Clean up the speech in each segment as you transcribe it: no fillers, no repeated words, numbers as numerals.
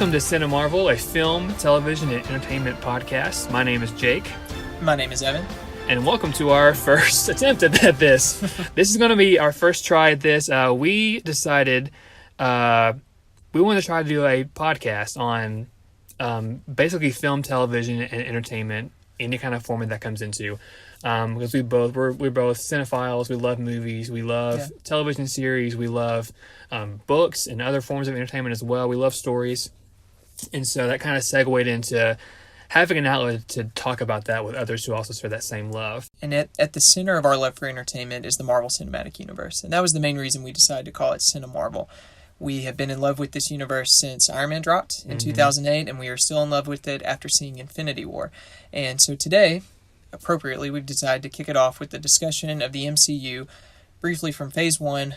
welcome to CINEMARVEL, a film, television, and entertainment podcast. My name is Jake. My name is Evan. And welcome to our first attempt at this. This is going to be our first try at this. We decided we wanted to try to do a podcast on basically film, television, and entertainment, any kind of format that comes into. Because we're both cinephiles. We love movies. We love television series. We love books and other forms of entertainment as well. We love stories. And so that kind of segued into having an outlet to talk about that with others who also share that same love. And at the center of our love for entertainment is the Marvel Cinematic Universe. And that was the main reason we decided to call it CINEMARVEL. We have been in love with this universe since Iron Man dropped in 2008, and we are still in love with it after seeing Infinity War. And so today, appropriately, we've decided to kick it off with a discussion of the MCU, briefly from Phase 1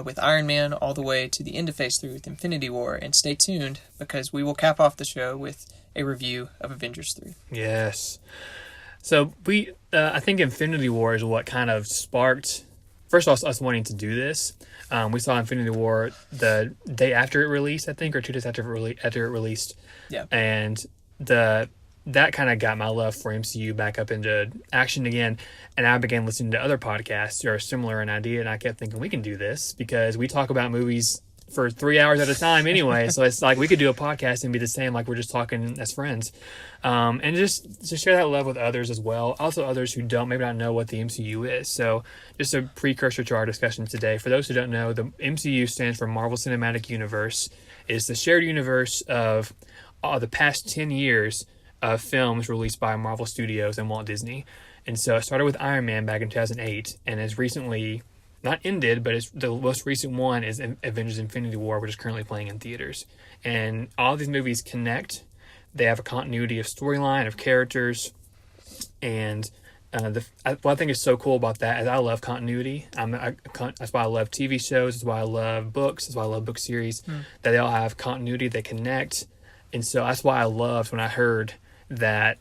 with Iron Man all the way to the end of Phase 3 with Infinity War. And stay tuned, because we will cap off the show with a review of Avengers 3. Yes. So I think Infinity War is what kind of sparked, first of all, us wanting to do this. We saw Infinity War the day after it released, I think, or 2 days after it released. Yeah. And that kind of got my love for MCU back up into action again. And I began listening to other podcasts that are similar in idea, and I kept thinking, we can do this because we talk about movies for 3 hours at a time anyway. So it's like we could do a podcast and be the same, like we're just talking as friends. And just to share that love with others as well. Also others who maybe not know what the MCU is. So just a precursor to our discussion today. For those who don't know, the MCU stands for Marvel Cinematic Universe. It's the shared universe of the past 10 years of films released by Marvel Studios and Walt Disney. And so it started with Iron Man back in 2008 and has recently not ended, but the most recent one is Avengers Infinity War, which is currently playing in theaters. And all these movies connect. They have a continuity of storyline, of characters. And what I think is so cool about that is I love continuity. That's why I love TV shows. That's why I love books. That's why I love book series. That they all have continuity. They connect. And so that's why I loved when I heard that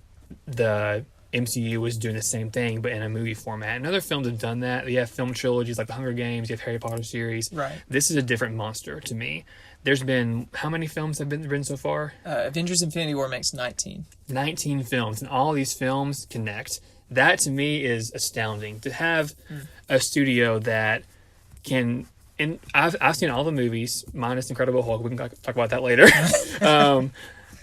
the MCU was doing the same thing, but in a movie format. And other films have done that. You have film trilogies like The Hunger Games, you have Harry Potter series. Right. This is a different monster to me. There's been, how many films have been so far? Avengers Infinity War makes 19. 19 films, and all these films connect. That to me is astounding. To have a studio that can, and I've seen all the movies, minus Incredible Hulk. We can talk about that later.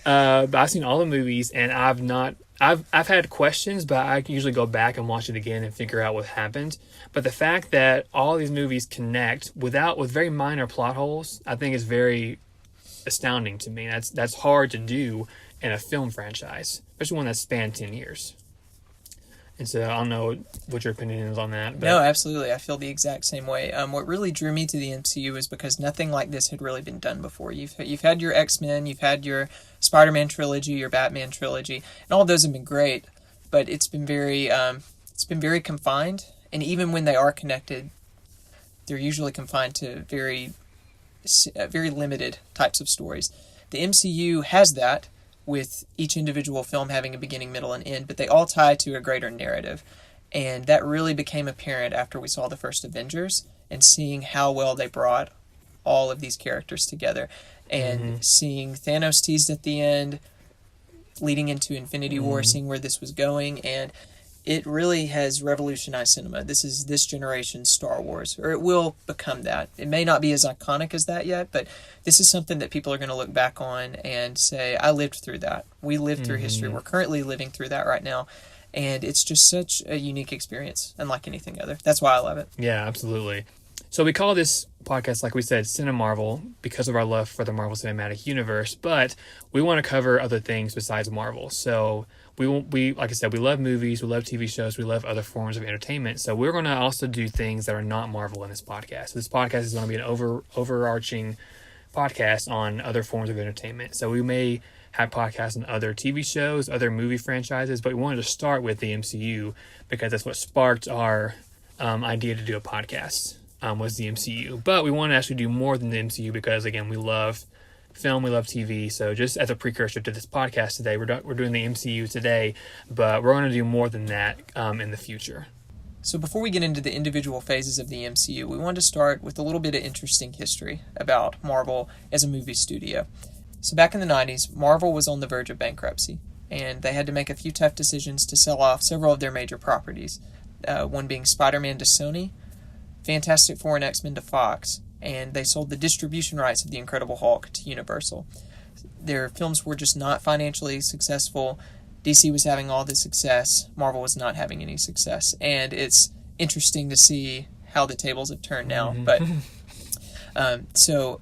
But I've seen all the movies, and I've had questions, but I can usually go back and watch it again and figure out what happened. But the fact that all these movies connect with very minor plot holes, I think is very astounding to me. That's hard to do in a film franchise, especially one that spanned 10 years. And so I don't know what your opinion is on that. But. No, absolutely. I feel the exact same way. What really drew me to the MCU is because nothing like this had really been done before. You've had your X-Men, you've had your Spider-Man trilogy, your Batman trilogy, and all of those have been great. But it's been very confined. And even when they are connected, they're usually confined to very limited types of stories. The MCU has that, with each individual film having a beginning, middle, and end, but they all tie to a greater narrative. And that really became apparent after we saw the first Avengers and seeing how well they brought all of these characters together. And seeing Thanos teased at the end, leading into Infinity War, seeing where this was going, and it really has revolutionized cinema. This is this generation's Star Wars, or it will become that. It may not be as iconic as that yet, but this is something that people are going to look back on and say, I lived through that. We lived through history. We're currently living through that right now. And it's just such a unique experience, unlike anything other. That's why I love it. Yeah, absolutely. So we call this podcast, like we said, CINEMARVEL, because of our love for the Marvel Cinematic Universe, but we want to cover other things besides Marvel. So we like I said, we love movies, we love TV shows, we love other forms of entertainment. So we're going to also do things that are not Marvel in this podcast. So this podcast is going to be an overarching podcast on other forms of entertainment. So we may have podcasts on other TV shows, other movie franchises, but we wanted to start with the MCU because that's what sparked our idea to do a podcast. Was the MCU. But we want to actually do more than the MCU because, again, we love film, we love TV. So just as a precursor to this podcast today, we're doing the MCU today, but we're going to do more than that in the future. So before we get into the individual phases of the MCU, we wanted to start with a little bit of interesting history about Marvel as a movie studio. So back in the 90s, Marvel was on the verge of bankruptcy, and they had to make a few tough decisions to sell off several of their major properties, one being Spider-Man to Sony, Fantastic Four and X-Men to Fox, and they sold the distribution rights of The Incredible Hulk to Universal. Their films were just not financially successful. DC was having all this success. Marvel was not having any success. And it's interesting to see how the tables have turned now. But so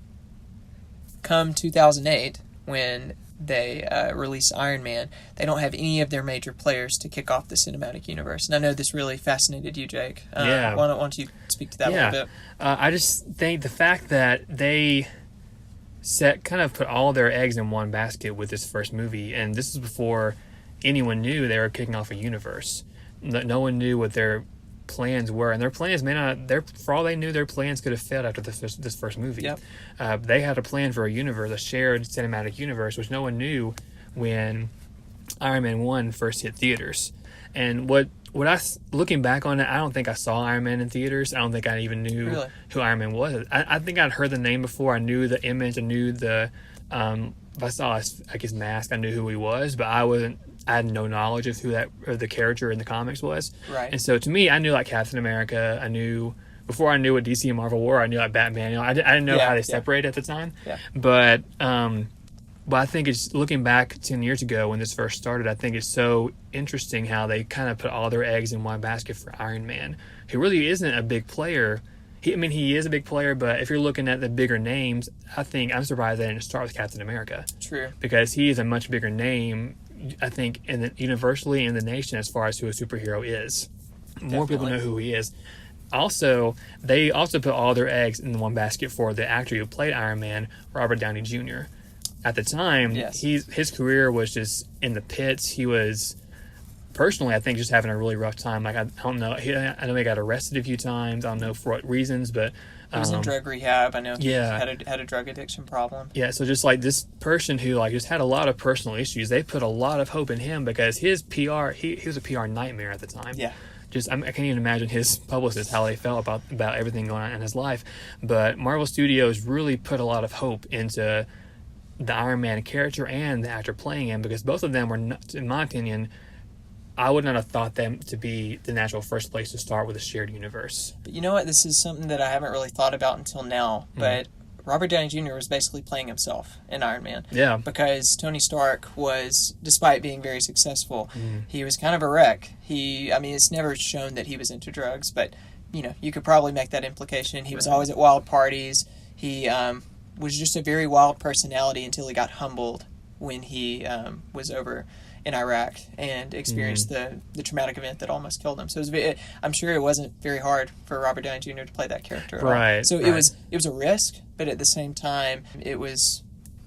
come 2008, when they released Iron Man, they don't have any of their major players to kick off the cinematic universe. And I know this really fascinated you, Jake. Yeah. Why don't you speak to that a little bit? I just think the fact that they kind of put all their eggs in one basket with this first movie, and this is before anyone knew they were kicking off a universe. No one knew what their plans were, and their plans may not. For all they knew, their plans could have failed after this first movie. Yep. They had a plan for a universe, a shared cinematic universe, which no one knew when Iron Man 1 first hit theaters. And looking back on it, I don't think I saw Iron Man in theaters. I don't think I even knew who Iron Man was. I think I'd heard the name before. I knew the image. I knew if I saw his mask, I knew who he was, but I had no knowledge of or the character in the comics was. Right. And so to me, I knew like Captain America. Before I knew what DC and Marvel were, I knew like Batman. I didn't know how they separated at the time. Yeah. But I think it's looking back 10 years ago when this first started, I think it's so interesting how they kind of put all their eggs in one basket for Iron Man, who really isn't a big player. He is a big player, but if you're looking at the bigger names, I think I'm surprised they didn't start with Captain America. True. Because he is a much bigger name, I think, universally in the nation as far as who a superhero is. More people know who he is. Also, they also put all their eggs in one basket for the actor who played Iron Man, Robert Downey Jr. At the time, his career was just in the pits. He was, personally, I think, just having a really rough time. Like, I don't know. I know he got arrested a few times. I don't know for what reasons, but he was in drug rehab. I know he had a drug addiction problem. Yeah, so just like this person who like just had a lot of personal issues, they put a lot of hope in him because his PR, he was a PR nightmare at the time. Yeah. I can't even imagine his publicists, how they felt about everything going on in his life. But Marvel Studios really put a lot of hope into the Iron Man character and the actor playing him, because both of them were, not, in my opinion, I would not have thought them to be the natural first place to start with a shared universe. But you know what? This is something that I haven't really thought about until now. But Robert Downey Jr. was basically playing himself in Iron Man. Yeah. Because Tony Stark was, despite being very successful, he was kind of a wreck. It's never shown that he was into drugs, but, you could probably make that implication. He was always at wild parties. He was just a very wild personality until he got humbled when he was over in Iraq and experienced the traumatic event that almost killed him. So I'm sure it wasn't very hard for Robert Downey Jr. to play that character at all. So it was a risk, but at the same time, it was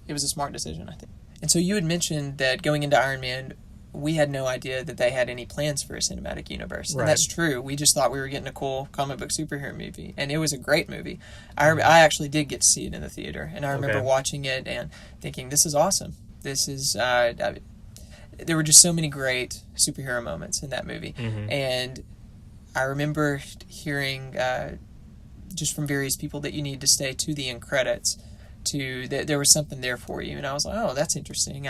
a smart decision, I think. And so you had mentioned that going into Iron Man, we had no idea that they had any plans for a cinematic universe. And that's true. We just thought we were getting a cool comic book superhero movie. And it was a great movie. I actually did get to see it in the theater. And I remember watching it and thinking, this is awesome. This is... there were just so many great superhero moments in that movie. And I remember hearing just from various people that you need to stay to the end credits. There was something there for you. And I was like, oh, that's interesting.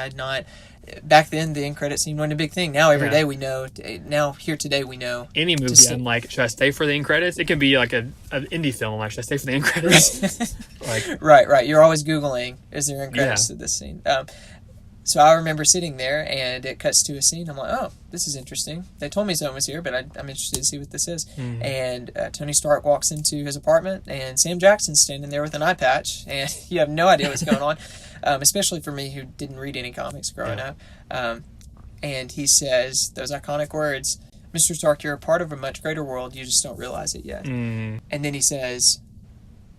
Back then, the end credit scene wasn't a big thing. Now, every day we know. Now, here today, we know. Any movie, I'm like, should I stay for the end credits? It can be like an indie film. I'm like, should I stay for the end credits? Right. You're always Googling, is there end credits to this scene? So I remember sitting there, and it cuts to a scene. I'm like, oh, this is interesting. They told me something was here, but I'm interested to see what this is. And Tony Stark walks into his apartment, and Sam Jackson's standing there with an eye patch, and you have no idea what's going on, especially for me who didn't read any comics growing up. And he says those iconic words, Mr. Stark, you're a part of a much greater world. You just don't realize it yet. And then he says,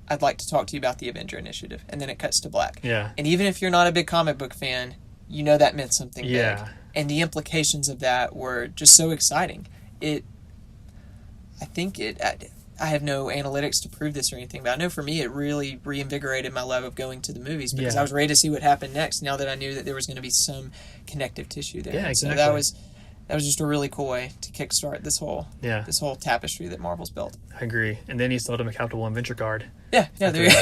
I'd like to talk to you about the Avenger Initiative. And then it cuts to black. Yeah. And even if you're not a big comic book fan, you know that meant something big. And the implications of that were just so exciting. I have no analytics to prove this or anything, but I know for me it really reinvigorated my love of going to the movies because I was ready to see what happened next now that I knew that there was going to be some connective tissue there. Yeah, exactly. So that was just a really cool way to kickstart this whole Yeah, tapestry that Marvel's built. I agree. And then he sold him a Capital One venture card. Yeah, there you go.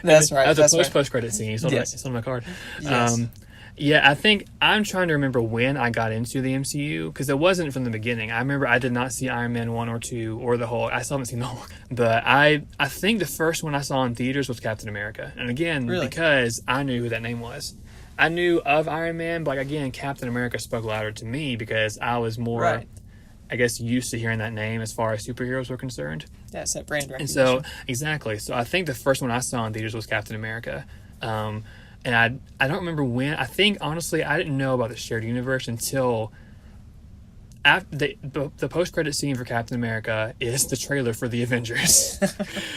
That's right. That's a right. post credit scene. He sold him a card. Yes. Yeah, I think I'm trying to remember when I got into the MCU because it wasn't from the beginning. I remember I did not see Iron Man 1 or 2 or the Hulk. I still haven't seen the Hulk. But I think the first one I saw in theaters was Captain America. And again, because I knew who that name was. I knew of Iron Man, but again, Captain America spoke louder to me because I was more, I guess, used to hearing that name as far as superheroes were concerned. Yeah, it's that brand recognition. And so, exactly. So I think the first one I saw in theaters was Captain America. And I don't remember when. I think, honestly, I didn't know about the shared universe until after the post-credit scene for Captain America is the trailer for the Avengers.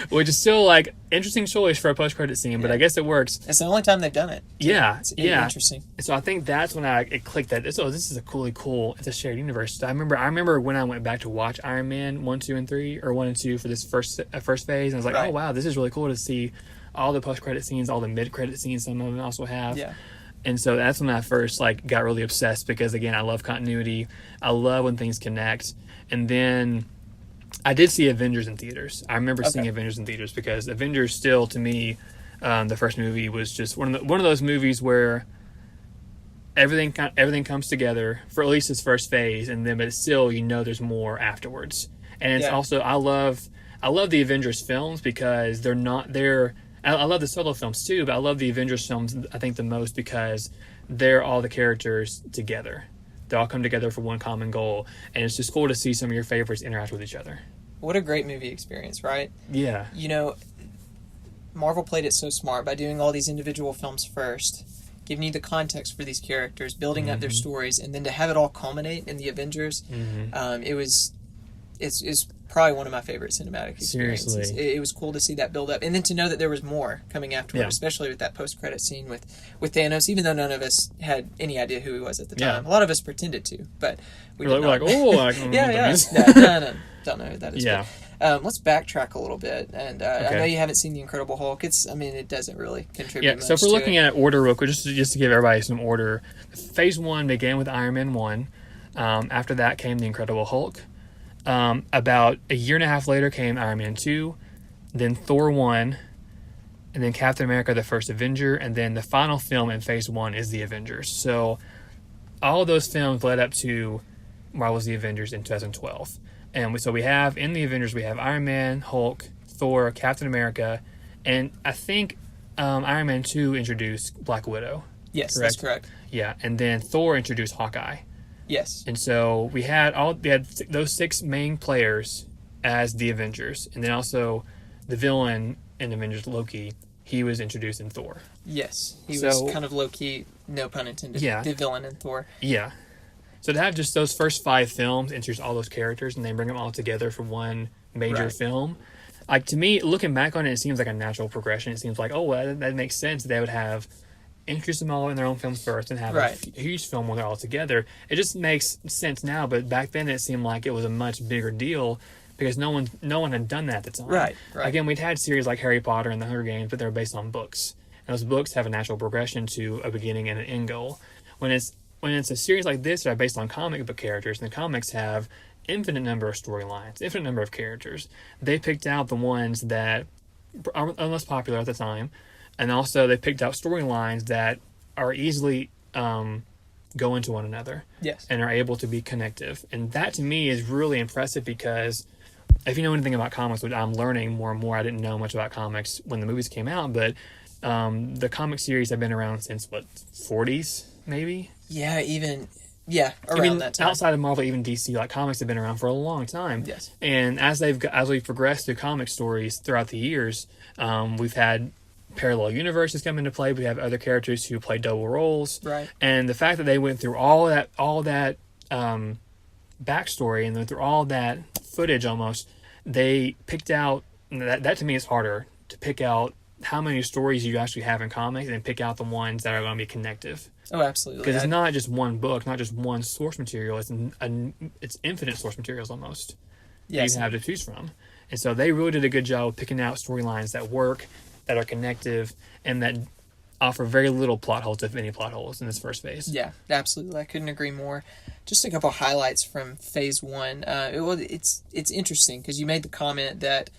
Which is still, like, interesting choice for a post-credit scene, but I guess it works. It's the only time they've done it. Yeah, it's interesting. And so I think that's when it clicked that, this is a cool, it's a shared universe. So I remember when I went back to watch Iron Man 1, 2, and 3, or 1 and 2 for this first phase, and I was like, oh, wow, this is really cool to see all the post-credit scenes, all the mid-credit scenes some of them also have. Yeah. And so that's when I first got really obsessed because, again, I love continuity. I love when things connect. And then I did see Avengers in theaters. I remember seeing Avengers in theaters because Avengers still, to me, the first movie was just one of those movies where everything comes together for at least this first phase, and then but still there's more afterwards. And it's also I love the Avengers films because I love the solo films too, but I love the Avengers films, I think, the most because they're all the characters together. They all come together for one common goal, and it's just cool to see some of your favorites interact with each other. What a great movie experience, right? Yeah. Marvel played it so smart by doing all these individual films first, giving you the context for these characters, building up their stories, and then to have it all culminate in the Avengers, it's probably one of my favorite cinematic experiences. Seriously. It was cool to see that build up, and then to know that there was more coming afterward, especially with that post-credit scene with Thanos, even though none of us had any idea who he was at the time. A lot of us pretended to, but we did not. Like, oh, I don't know what that means. No, don't know who that is. Yeah. But, let's backtrack a little bit, and I know you haven't seen The Incredible Hulk. It doesn't really contribute much so if we're looking to at order real quick, just to give everybody some order, Phase 1 began with Iron Man 1. After that came The Incredible Hulk. About a year and a half later came Iron Man 2, then Thor 1, and then Captain America, the First Avenger, and then the final film in Phase 1 is The Avengers. So all of those films led up to Marvel's The Avengers in 2012. And so we have, in The Avengers, we have Iron Man, Hulk, Thor, Captain America, and I think Iron Man 2 introduced Black Widow. Yes, correct? That's correct. Yeah, and then Thor introduced Hawkeye. Yes. And so we had those 6 main players as the Avengers, and then also the villain in Avengers, Loki. He was introduced in Thor. Yes, he was kind of low-key, no pun intended. The villain in Thor. Yeah. So to have just those first 5 films introduce all those characters and then bring them all together for one major film, like, to me, looking back on it, it seems like a natural progression. It seems like, that makes sense. They would have introduce them all in their own films first and have a huge film when they're all together. It just makes sense now, but back then it seemed like it was a much bigger deal because no one had done that at the time. Right. Again, we'd had series like Harry Potter and the Hunger Games, but they were based on books. And those books have a natural progression to a beginning and an end goal. When it's a series like this that are based on comic book characters, and the comics have infinite number of storylines, infinite number of characters, they picked out the ones that are most popular at the time. And also, they picked out storylines that are easily go into one another. Yes. And are able to be connective. And that, to me, is really impressive because if you know anything about comics, which I'm learning more and more, I didn't know much about comics when the movies came out, but the comic series have been around since, 40s, maybe? Yeah, around that time. Outside of Marvel, even DC, comics have been around for a long time. Yes. And as we've progressed through comic stories throughout the years, we've had parallel universes come into play. We have other characters who play double roles, and the fact that they went through all that backstory and went through all that footage, almost they picked out that to me is harder to pick out how many stories you actually have in comics and pick out the ones that are going to be connective. Oh, absolutely. Because it's not just one book, not just one source material. It's infinite source materials almost. Yes. You have to choose from, and so they really did a good job of picking out storylines that work, that are connective, and that offer very little plot holes, if any plot holes, in this first phase. Yeah, absolutely. I couldn't agree more. Just a couple highlights from phase one. It's interesting because you made the comment that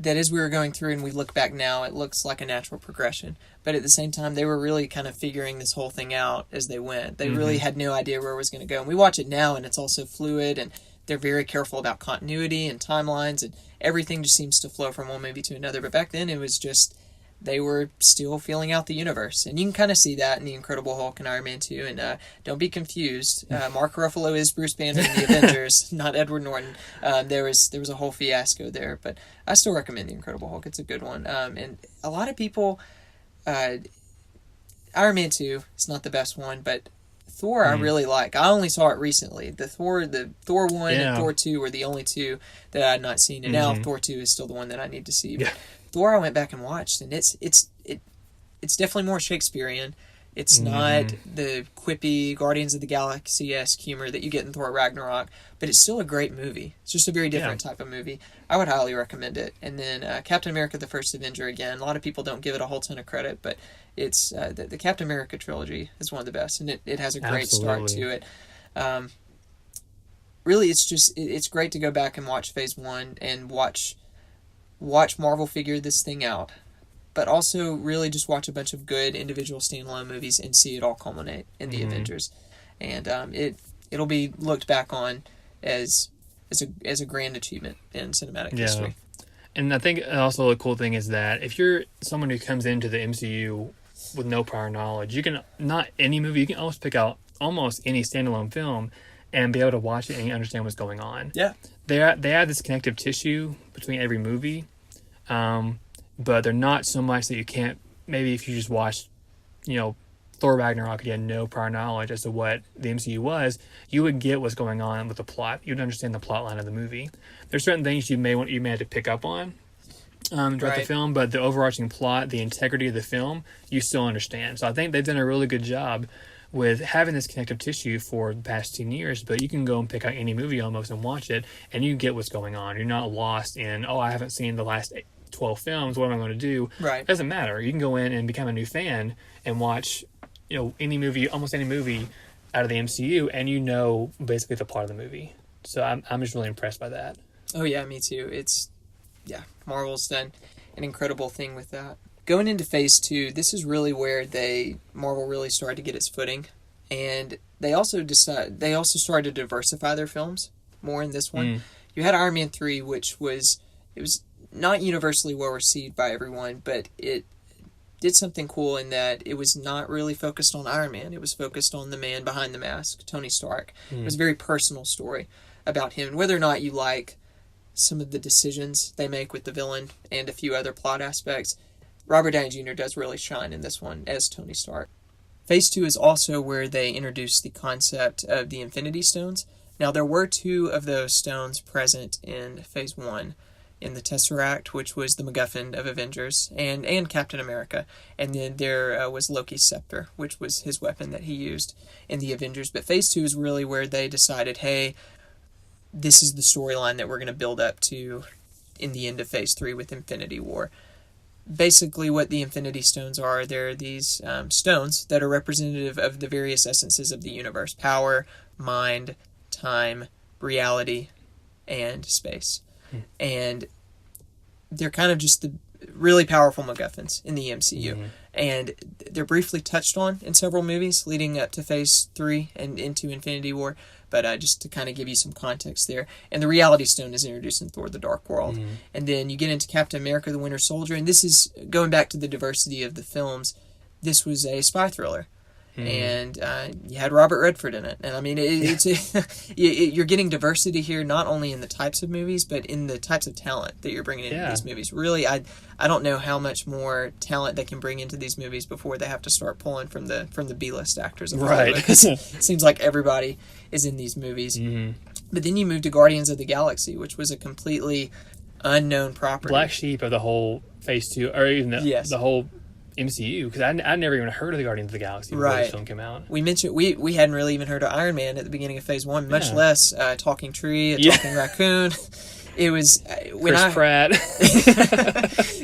as we were going through and we look back now, it looks like a natural progression. But at the same time, they were really kind of figuring this whole thing out as they went. They really had no idea where it was going to go. And we watch it now, and it's also fluid, and they're very careful about continuity and timelines, and everything just seems to flow from one movie to another. But back then, it was just they were still feeling out the universe. And you can kind of see that in The Incredible Hulk and Iron Man 2. And don't be confused. Mark Ruffalo is Bruce Banner in The Avengers, not Edward Norton. There was a whole fiasco there. But I still recommend The Incredible Hulk. It's a good one. And a lot of people... Iron Man 2 is not the best one, but Thor I really like. I only saw it recently. The Thor 1 and Thor 2 were the only two that I had not seen. And now Thor 2 is still the one that I need to see. But Thor I went back and watched, and it's definitely more Shakespearean. It's not the quippy Guardians of the Galaxy-esque humor that you get in Thor Ragnarok, but it's still a great movie. It's just a very different type of movie. I would highly recommend it. And then Captain America: The First Avenger, again, a lot of people don't give it a whole ton of credit, but it's the Captain America trilogy is one of the best, and it has a great start to it. Really, it's great to go back and watch Phase 1 and watch Marvel figure this thing out. But also really just watch a bunch of good individual standalone movies and see it all culminate in the Avengers. And it'll be looked back on as a grand achievement in cinematic history. And I think also a cool thing is that if you're someone who comes into the MCU with no prior knowledge, you can, not any movie, you can almost pick out almost any standalone film and be able to watch it and understand what's going on. Yeah. They have this connective tissue between every movie. But they're not so much that you can't, maybe if you just watched, Thor Ragnarok and you had no prior knowledge as to what the MCU was, you would get what's going on with the plot. You'd understand the plot line of the movie. There's certain things you may have to pick up on throughout the film, but the overarching plot, the integrity of the film, you still understand. So I think they've done a really good job with having this connective tissue for the past 10 years, but you can go and pick out any movie almost and watch it, and you get what's going on. You're not lost in, I haven't seen the last 12 films, what am I going to do? Right. It doesn't matter. You can go in and become a new fan and watch, any movie, almost any movie out of the MCU, and basically the plot of the movie. So I'm just really impressed by that. Oh yeah, me too. Marvel's done an incredible thing with that. Going into Phase 2, this is really where Marvel really started to get its footing, and they also started to diversify their films more in this one. You had Iron Man 3, which was not universally well received by everyone, but it did something cool in that it was not really focused on Iron Man. It was focused on the man behind the mask, Tony Stark. It was a very personal story about him, and whether or not you like some of the decisions they make with the villain and a few other plot aspects, Robert Downey Jr. does really shine in this one as Tony Stark. Phase 2 is also where they introduced the concept of the Infinity Stones. Now, there were 2 of those stones present in Phase 1, in the Tesseract, which was the MacGuffin of Avengers, and Captain America. And then there was Loki's Scepter, which was his weapon that he used in the Avengers. But Phase 2 is really where they decided, hey, this is the storyline that we're going to build up to in the end of Phase 3 with Infinity War. Basically, what the Infinity Stones are, they're these stones that are representative of the various essences of the universe: power, mind, time, reality, and space. And they're kind of just the really powerful MacGuffins in the MCU. And they're briefly touched on in several movies leading up to Phase 3 and into Infinity War. But just to kind of give you some context there. And the Reality Stone is introduced in Thor: The Dark World. And then you get into Captain America: The Winter Soldier. And this is, going back to the diversity of the films, this was a spy thriller. And you had Robert Redford in it. And I mean, you're getting diversity here, not only in the types of movies, but in the types of talent that you're bringing into these movies. Really, I don't know how much more talent they can bring into these movies before they have to start pulling from the B-list actors. Right. Because it seems like everybody is in these movies. But then you move to Guardians of the Galaxy, which was a completely unknown property. Black sheep of the whole Phase 2, or even the whole MCU, because I never even heard of the Guardians of the Galaxy before this film came out. We mentioned we hadn't really even heard of Iron Man at the beginning of Phase 1, much less Talking Tree, a Talking Raccoon. It was when Chris Pratt.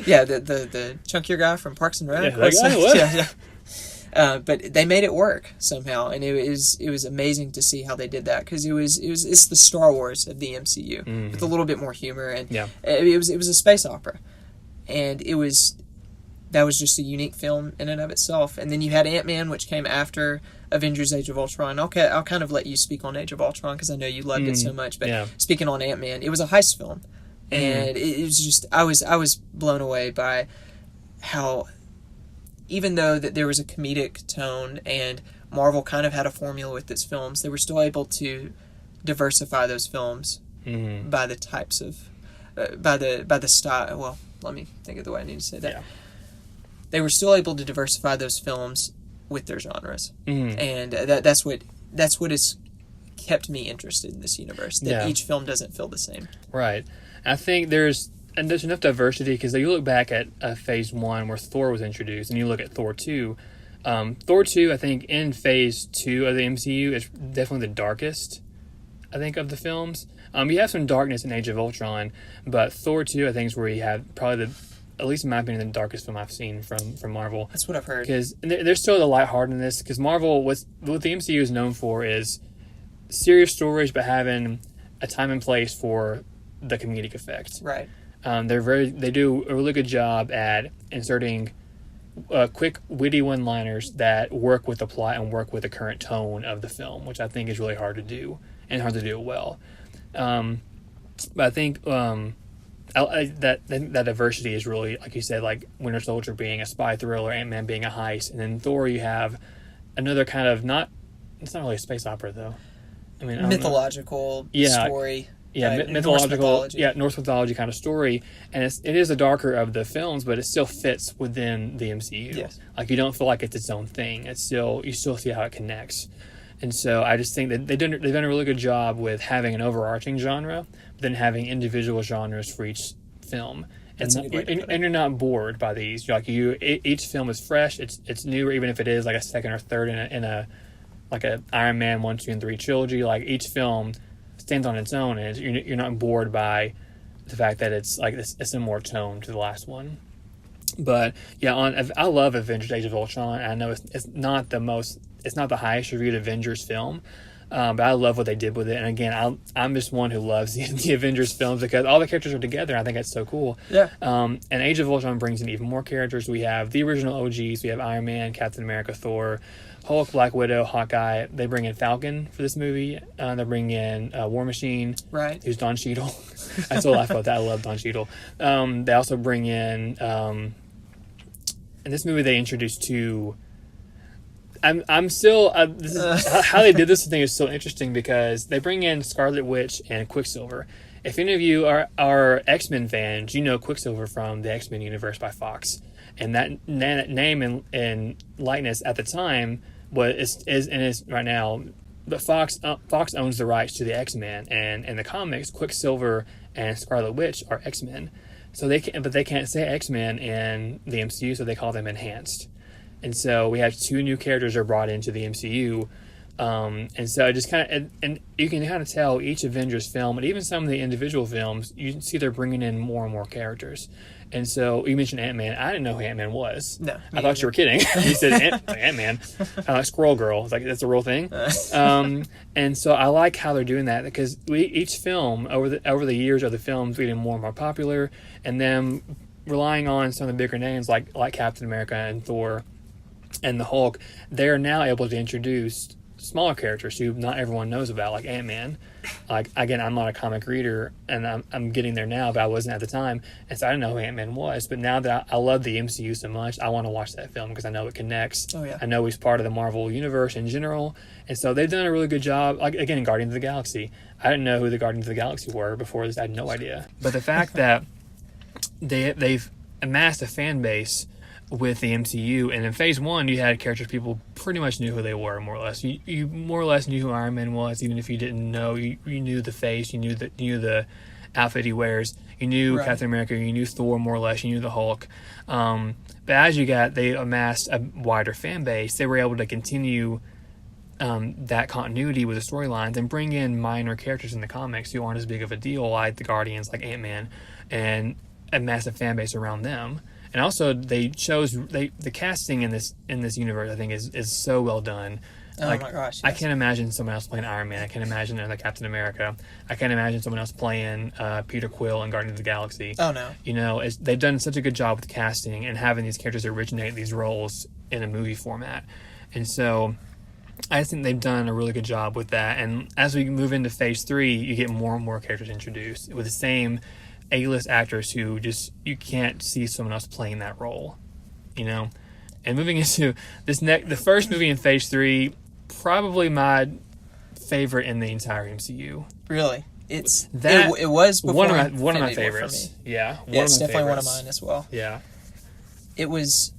yeah, the chunkier guy from Parks and Rec. Yeah, that guy? What? Yeah. But they made it work somehow, and it was amazing to see how they did that, because it's the Star Wars of the MCU with a little bit more humor, and it was a space opera, and that was just a unique film in and of itself. And then you had Ant-Man, which came after Avengers: Age of Ultron. Okay, I'll kind of let you speak on Age of Ultron because I know you loved it so much. But speaking on Ant-Man, it was a heist film, and it was just I was blown away by how, even though that there was a comedic tone and Marvel kind of had a formula with its films, they were still able to diversify those films by the types of by the style. Well, let me think of the way I need to say that. Yeah. They were still able to diversify those films with their genres, and that's what has kept me interested in this universe. That each film doesn't feel the same. Right. I think there's enough diversity, because you look back at Phase 1 where Thor was introduced, and you look at Thor 2. Thor 2, I think, in Phase 2 of the MCU is definitely the darkest, I think, of the films. You have some darkness in Age of Ultron, but Thor 2, I think, is where you have probably at least in my opinion, the darkest film I've seen from Marvel. That's what I've heard. Because there's still the lightheartedness, because Marvel, what the MCU is known for is serious stories, but having a time and place for the comedic effect. Right. They do a really good job at inserting quick, witty one-liners that work with the plot and work with the current tone of the film, which I think is really hard to do, and hard to do it well. But I think that diversity is really, like you said, like Winter Soldier being a spy thriller, Ant-Man being a heist, and then Thor, you have another kind of it's not really a space opera though. I mean, mythological story. Yeah, mythological. Norse mythology kind of story, and it is the darker of the films, but it still fits within the MCU. Yes. Like, you don't feel like it's its own thing. You still see how it connects, and so I just think that they've done a really good job with having an overarching genre, but then having individual genres for each film. And you're not bored by these. Each film is fresh. It's new, even if it is like a second or third in a like a Iron Man 1, 2, and 3 trilogy. Like, each film stands on its own, and you're not bored by the fact that it's like a similar tone to the last one. But yeah, I love Avengers: Age of Ultron. I know it's not the highest reviewed Avengers film, but I love what they did with it. And again, I'm just one who loves the Avengers films because all the characters are together. And I think that's so cool. Yeah. And Age of Ultron brings in even more characters. We have the original OGs. We have Iron Man, Captain America, Thor, Hulk, Black Widow, Hawkeye. They bring in Falcon for this movie. They bring in War Machine, right? Who's Don Cheadle. I still laugh about that. I love Don Cheadle. They also bring in in this movie they introduced two. I'm still this is, how they did this thing is so interesting because they bring in Scarlet Witch and Quicksilver. If any of you are X-Men fans, you know Quicksilver from the X-Men universe by Fox, and that name and likeness at the time is right now. But Fox owns the rights to the X-Men, and in the comics, Quicksilver and Scarlet Witch are X-Men. So they can't say X-Men in the MCU, so they call them Enhanced. And so we have two new characters are brought into the MCU. And so it just kind of, and you can kind of tell each Avengers film, and even some of the individual films, you can see they're bringing in more and more characters. And so you mentioned Ant-Man. I didn't know who Ant-Man was. No, I thought you were kidding. You said Ant-Man, Squirrel Girl. It's like, that's a real thing. And so I like how they're doing that because each film over the years of the films getting more and more popular, and them relying on some of the bigger names like Captain America and Thor and the Hulk, they're now able to introduce smaller characters who not everyone knows about, like Ant-Man. Like, again, I'm not a comic reader, and I'm getting there now, but I wasn't at the time, and so I didn't know who Ant-Man was. But now that I love the MCU so much, I want to watch that film because I know it connects. Oh, yeah. I know he's part of the Marvel universe in general, and so they've done a really good job. Like, again, in Guardians of the Galaxy, I didn't know who the Guardians of the Galaxy were before this. I had no idea. But the fact that they've amassed a fan base with the MCU, and in Phase 1 you had characters people pretty much knew who they were, more or less. You more or less knew who Iron Man was, even if you didn't know. You knew the face, you knew the outfit he wears, you knew right. Captain America, you knew Thor more or less, you knew the Hulk. But as they amassed a wider fan base, they were able to continue that continuity with the storylines and bring in minor characters in the comics who aren't as big of a deal, like the Guardians, like Ant-Man, and a massive fan base around them. And also, the casting in this universe, I think, is so well done. Oh Like, my gosh! I Yes. can't imagine someone else playing Iron Man. I can't imagine another Captain America. I can't imagine someone else playing Peter Quill in Guardians of the Galaxy. Oh no! You know, they've done such a good job with casting and having these characters originate these roles in a movie format. And so I think they've done a really good job with that. And as we move into Phase 3, you get more and more characters introduced with the same A-list actors who you can't see someone else playing that role, you know? And moving into the first movie in Phase 3, probably my favorite in the entire MCU. Really, it was before one of my Infinity War favorites. for me. Yeah, It's definitely one of mine as well. Yeah. It was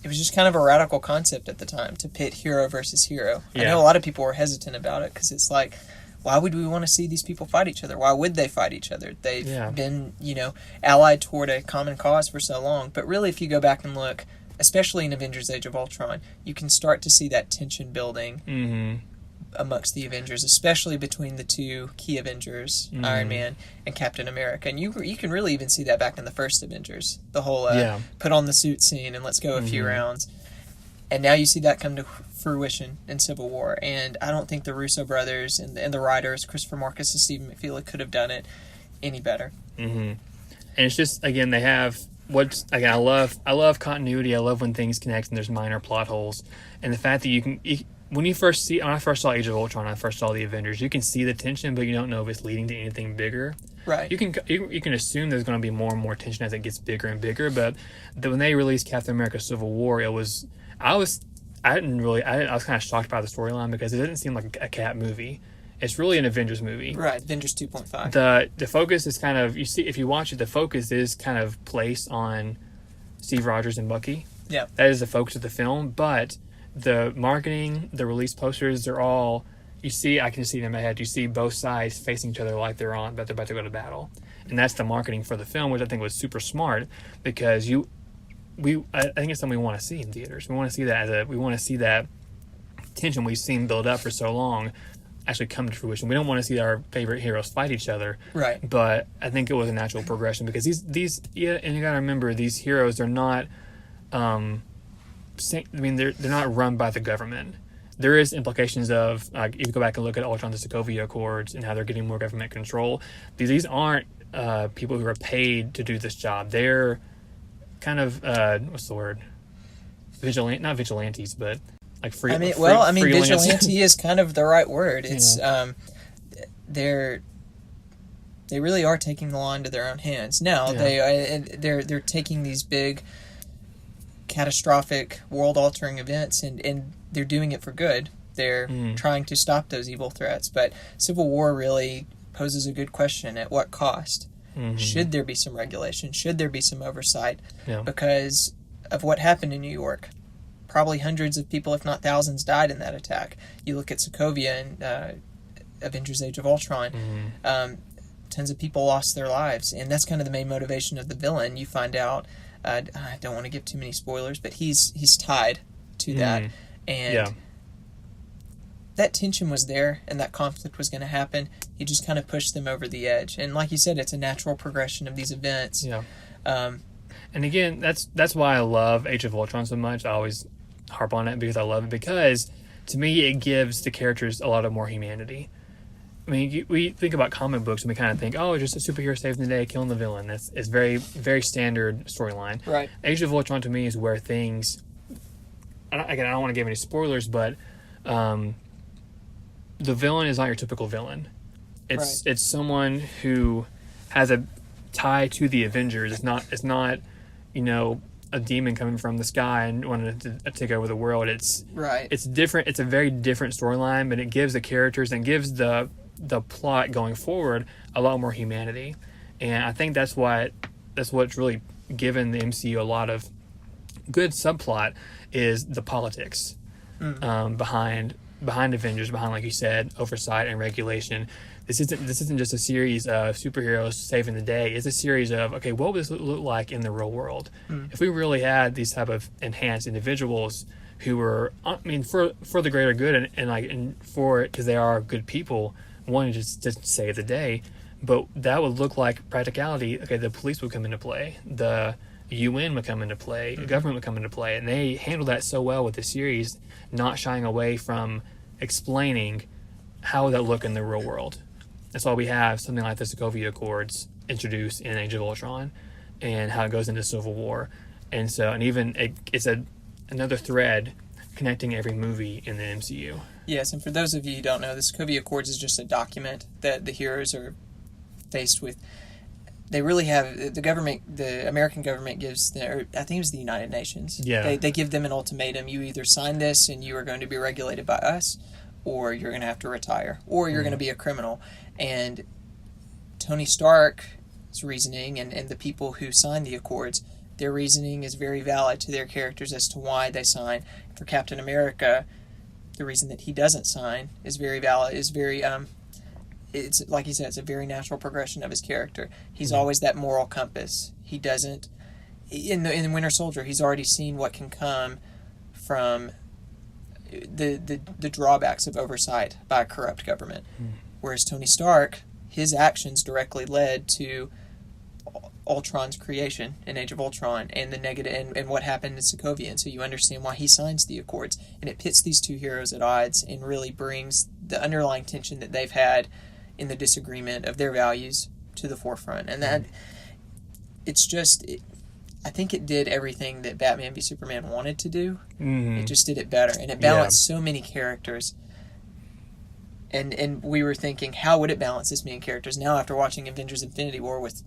just kind of a radical concept at the time to pit hero versus hero. I know a lot of people were hesitant about it because it's like, why would we want to see these people fight each other? Why would they fight each other? They've been, allied toward a common cause for so long. But really, if you go back and look, especially in Avengers Age of Ultron, you can start to see that tension building amongst the Avengers, especially between the two key Avengers, Iron Man and Captain America. And you can really even see that back in the first Avengers, the whole put on the suit scene and let's go a few rounds. And now you see that come to fruition in Civil War. And I don't think the Russo brothers and the writers, Christopher Marcus and Stephen McFeely, could have done it any better. And it's just, again, they have I love continuity. I love when things connect and there's minor plot holes. And the fact that when I first saw Age of Ultron, I first saw the Avengers, you can see the tension, but you don't know if it's leading to anything bigger. Right. You can assume there's going to be more and more tension as it gets bigger and bigger. But when they released Captain America: Civil War, I was kind of shocked by the storyline because it didn't seem like a Cap movie. It's really an Avengers movie. Right, Avengers 2.5. The focus is kind of, if you watch it, the focus is kind of placed on Steve Rogers and Bucky. Yeah. That is the focus of the film, but the marketing, the release posters, they're all, I can see it in my head, you see both sides facing each other like they're about to go to battle. And that's the marketing for the film, which I think was super smart because I think it's something we want to see in theaters. We want to see that tension we've seen build up for so long actually come to fruition. We don't want to see our favorite heroes fight each other. Right. But I think it was a natural progression because these and you got to remember, these heroes are not they're not run by the government. There is implications of, if you go back and look at Ultron, the Sokovia Accords, and how they're getting more government control. These aren't people who are paid to do this job. They're kind of what's the word? Not vigilantes, but like free. Vigilante is kind of the right word. It's they really are taking the law into their own hands. Now they're taking these big, catastrophic, world-altering events and they're doing it for good. They're trying to stop those evil threats. But Civil War really poses a good question: at what cost? Should there be some regulation? Should there be some oversight? Yeah. Because of what happened in New York. Probably hundreds of people, if not thousands, died in that attack. You look at Sokovia and Avengers Age of Ultron. Tons of people lost their lives. And that's kind of the main motivation of the villain. You find out, I don't want to give too many spoilers, but he's tied to that. And that tension was there and that conflict was going to happen. He just kind of pushed them over the edge. And like you said, it's a natural progression of these events. Yeah. And again, that's why I love Age of Ultron so much. I always harp on it because I love it, because to me it gives the characters a lot of more humanity. I mean, we think about comic books and we kind of think, oh, just a superhero saving the day, killing the villain. It's very, very standard storyline. Right. Age of Ultron to me is where things, I don't want to give any spoilers, but the villain is not your typical villain. It's someone who has a tie to the Avengers. It's not a demon coming from the sky and wanting to take over the world. It's different. It's a very different storyline, but it gives the characters and gives the plot going forward a lot more humanity. And I think that's what's really given the MCU a lot of good subplot is the politics behind Avengers, behind, like you said, oversight and regulation. This isn't just a series of superheroes saving the day. It's a series of, okay, what would this look like in the real world? If we really had these type of enhanced individuals who were, I mean, for the greater good, and for because they are good people, wanting to save the day. But that would look like practicality. Okay, the police would come into play, the UN would come into play, the government would come into play, and they handled that so well with the series, not shying away from explaining how would that look in the real world. That's why we have something like the Sokovia Accords introduced in Age of Ultron, and how it goes into Civil War, and even it's another thread connecting every movie in the MCU. Yes, and for those of you who don't know, the Sokovia Accords is just a document that the heroes are faced with. They really have the American government gives, or I think it was the United Nations. Yeah. They give them an ultimatum. You either sign this and you are going to be regulated by us, or you're going to have to retire, or you're going to be a criminal. And Tony Stark's reasoning and the people who signed the Accords, their reasoning is very valid to their characters as to why they sign. For Captain America, the reason that he doesn't sign is very valid, it's like he said, it's a very natural progression of his character. He's always that moral compass. He doesn't, in Winter Soldier, he's already seen what can come from the drawbacks of oversight by a corrupt government. Whereas Tony Stark, his actions directly led to Ultron's creation in Age of Ultron, and the negative and what happened in Sokovia. And so you understand why he signs the Accords, and it pits these two heroes at odds and really brings the underlying tension that they've had in the disagreement of their values to the forefront. And that I think it did everything that Batman v Superman wanted to do. It just did it better, and it balanced so many characters. And we were thinking, how would it balance this many characters? Now, after watching Avengers Infinity War with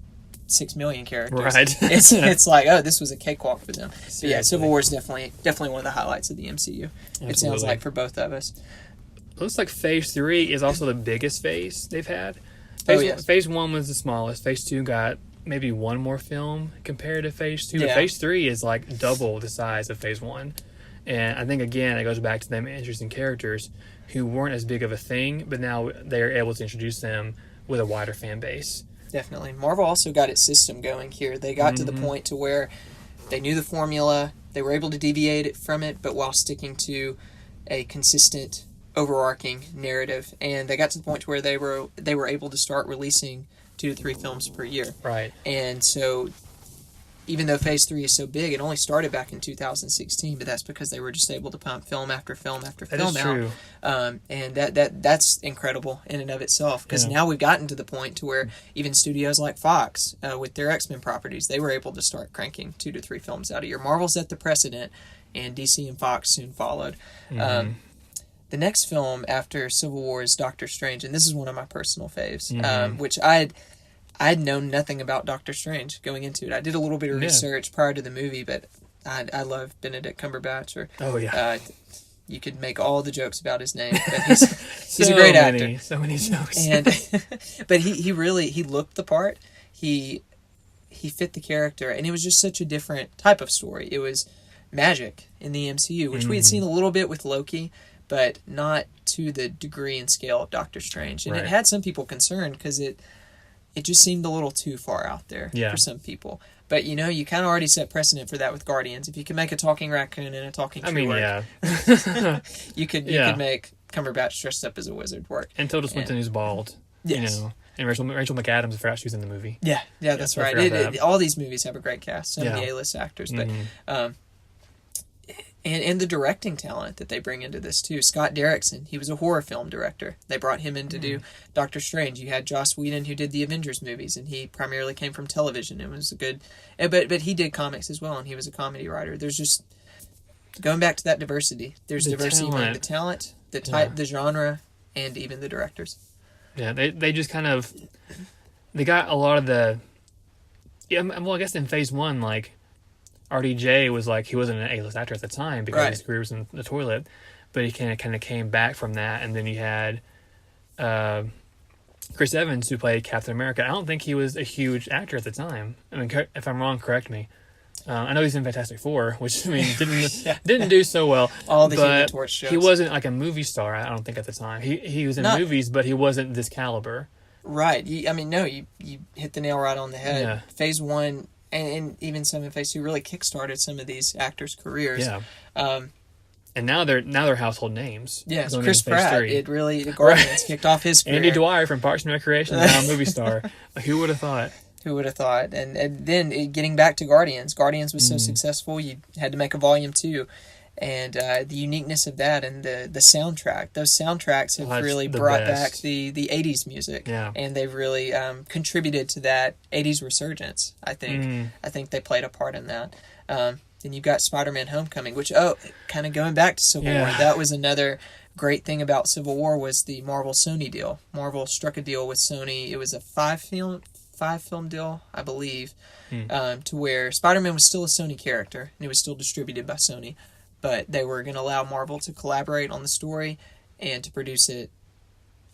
6 million characters, right. it's like, oh, this was a cakewalk for them. Seriously. But yeah, Civil War is definitely one of the highlights of the MCU. Absolutely. It sounds like for both of us. Looks like Phase 3 is also the biggest phase they've had. Phase 1 was the smallest. Phase 2 got maybe one more film compared to Phase 2. But Phase 3 is like double the size of Phase 1. And I think, again, it goes back to them interesting characters who weren't as big of a thing, but now they're able to introduce them with a wider fan base. Definitely. Marvel also got its system going here. They got to the point to where they knew the formula, they were able to deviate from it, but while sticking to a consistent overarching narrative. And they got to the point to where they were able to start releasing 2 to 3 films per year. Right. And so even though Phase 3 is so big, it only started back in 2016, but that's because they were just able to pump film after film after film out. True. And that's incredible in and of itself, because now we've gotten to the point to where even studios like Fox, with their X-Men properties, they were able to start cranking 2 to 3 films out a year. Marvel set the precedent, and DC and Fox soon followed. The next film after Civil War is Doctor Strange, and this is one of my personal faves, which I'd known nothing about Doctor Strange going into it. I did a little bit of research prior to the movie, but I love Benedict Cumberbatch. You could make all the jokes about his name, but he's a great actor. So many jokes. And but he really looked the part. He fit the character, and it was just such a different type of story. It was magic in the MCU, which we had seen a little bit with Loki, but not to the degree and scale of Doctor Strange. And it had some people concerned because it just seemed a little too far out there for some people. But, you kind of already set precedent for that with Guardians. If you can make a talking raccoon and a talking tree work, you could make Cumberbatch dressed up as a wizard work. And Tilda Swinton who's bald. Yes. And Rachel McAdams, I forgot she was in the movie. Yeah, that's right. All these movies have a great cast. Some of the A-list actors. But And the directing talent that they bring into this, too. Scott Derrickson, he was a horror film director. They brought him in to do Doctor Strange. You had Joss Whedon, who did the Avengers movies, and he primarily came from television. It was a good... But he did comics as well, and he was a comedy writer. There's just... Going back to that diversity. There's diversity in the talent, the type, the genre, and even the directors. Yeah, they just kind of... They got a lot of the... Yeah, well, I guess in Phase 1, like... RDJ was like, he wasn't an A-list actor at the time because his career was in the toilet, but he kind of came back from that. And then you had Chris Evans, who played Captain America. I don't think he was a huge actor at the time. I mean, if I'm wrong, correct me. I know he's in Fantastic Four, which didn't do so well. All the Human Torch shows. He wasn't like a movie star, I don't think, at the time. He was in movies, but he wasn't this caliber. Right. You hit the nail right on the head. Yeah. Phase 1... And even some in Phase 2 really kickstarted some of these actors' careers. Yeah. and now they're household names. Yes, going Chris into Phase Pratt. 3. It really, the Guardians kicked off his career. Andy Dwyer from Parks and Recreation, now a movie star. Like, who would have thought? Who would have thought? And then getting back to Guardians. Guardians was so successful, you had to make a volume 2. And the uniqueness of that and the soundtrack. Those soundtracks have really brought back the 80s music. Yeah. And they've really contributed to that 80s resurgence, I think. I think they played a part in that. Then you've got Spider-Man Homecoming, which, kind of going back to Civil War, that was another great thing about Civil War was the Marvel-Sony deal. Marvel struck a deal with Sony. It was a five film deal, I believe, to where Spider-Man was still a Sony character, and it was still distributed by Sony, but they were going to allow Marvel to collaborate on the story and to produce it,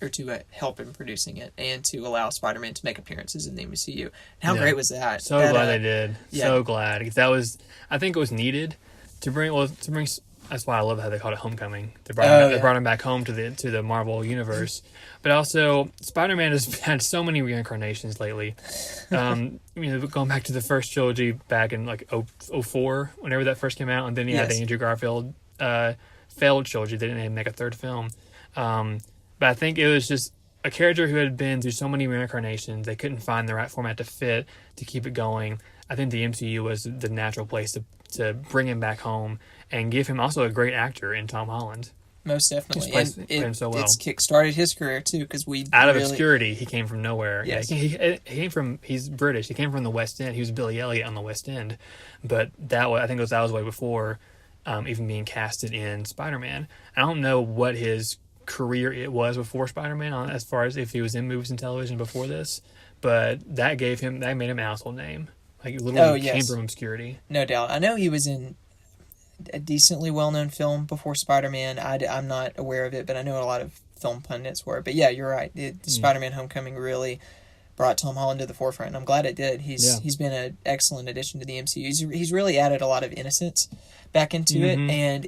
or to help in producing it, and to allow Spider-Man to make appearances in the MCU. And how great was that? So glad they did. Yeah. So glad. I think it was needed to bring. That's why I love how they called it Homecoming. They brought him back home to the Marvel universe. But also, Spider-Man has had so many reincarnations lately. Going back to the first trilogy back in like 04, whenever that first came out, and then you had the Andrew Garfield failed trilogy. They didn't even make a third film. But I think it was just a character who had been through so many reincarnations. They couldn't find the right format to fit to keep it going. I think the MCU was the natural place to bring him back home and give him also a great actor in Tom Holland. Most definitely. And played him so well. It's kick-started his career, too, because out of obscurity, he came from nowhere. Yes. Yeah, he's British. He came from the West End. He was Billy Elliot on the West End. But that was way before even being casted in Spider-Man. I don't know what his career it was before Spider-Man, as far as if he was in movies and television before this, but that made him a household name. Like, literally came from obscurity. No doubt. I know he was in a decently well-known film before Spider-Man. I'm not aware of it, but I know a lot of film pundits were. But yeah, you're right. The Spider-Man Homecoming really brought Tom Holland to the forefront. I'm glad it did. He's been an excellent addition to the MCU. He's really added a lot of innocence back into it, and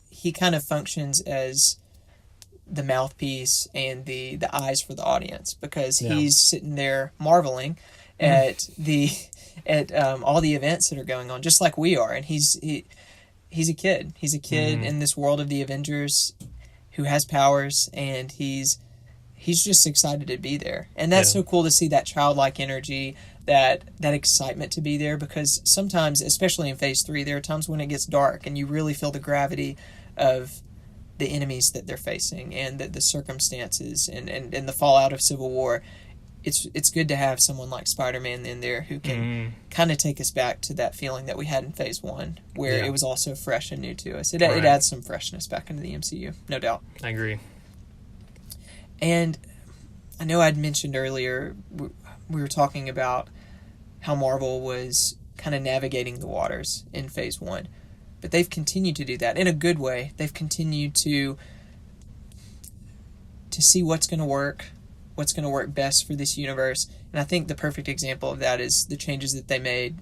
he kind of functions as the mouthpiece and the eyes for the audience, because he's sitting there marveling at all the events that are going on, just like we are. And he's a kid. He's a kid in this world of the Avengers who has powers, and he's just excited to be there. And that's so cool to see that childlike energy, that excitement to be there, because sometimes, especially in Phase 3, there are times when it gets dark and you really feel the gravity of the enemies that they're facing and the circumstances and the fallout of Civil War. It's good to have someone like Spider-Man in there who can kind of take us back to that feeling that we had in Phase 1, where it was all so fresh and new to us. It adds some freshness back into the MCU, no doubt. I agree. And I know I'd mentioned earlier, we were talking about how Marvel was kind of navigating the waters in Phase 1. But they've continued to do that in a good way. They've continued to see what's going to work best for this universe. And I think the perfect example of that is the changes that they made